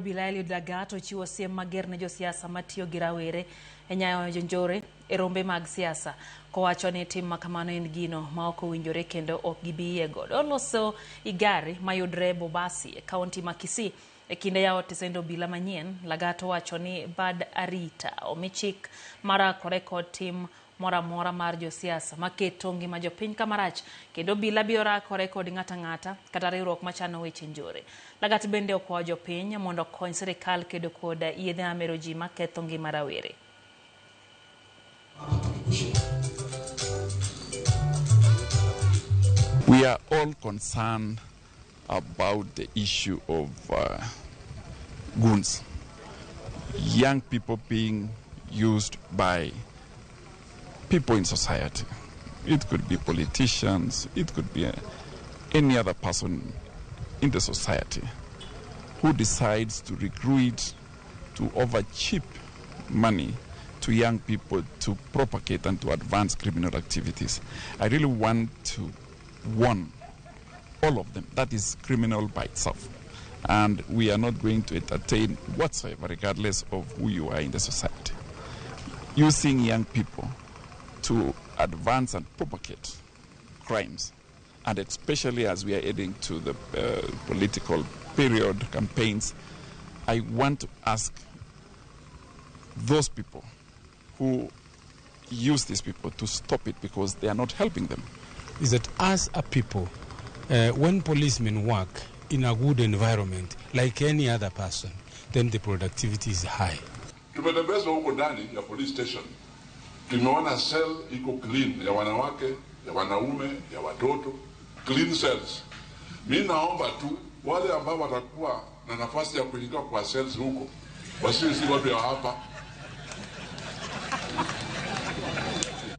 Bilali Lagat ochiwo siem mager ne josiasa matiyo gi rawere e nyayo njore e rombe mag siasa kowacho ni tim makamano en gino ma ok owinjore kendo ok gibiye godo. Oloso igari mayudre Bobasi e kaunti ma Kisii e kinde yawo tisendo bila manyien. Lagat wacho ni bad arita omichik marakore kod tim mora mar josiasa maketo ngima jopiny kamarach kendo bila biro rakore kod ng'ata kata riwruok machano weche njore. Lagat bende okwayo jopiny mondo okony sirikal kedo kod yedhe mamero ji maketho ngima rawere. We are all concerned about the issue of goons, young people being used by people in society. It could be politicians, it could be any other person in the society who decides to recruit to offer cheap money to young people to propagate and to advance criminal activities. I really want to warn all of them. That is criminal by itself. And we are not going to entertain whatsoever, regardless of who you are in the society. Using young people to advance and propagate crimes, and especially as we are heading to the political period, campaigns, I want to ask those people who use these people to stop it, because they are not helping them. Is that as a people, when policemen work in a good environment, like any other person, then the productivity is high. Tumetembezwa huko ndani ya police station, tumeona cell iko clean, ya wanawake, ya wanaume, ya watoto, clean cells. Mimi naomba tu wale ambao watakuwa na nafasi ya kuingia kwa cells huko, wasiwe si watu ya hapa,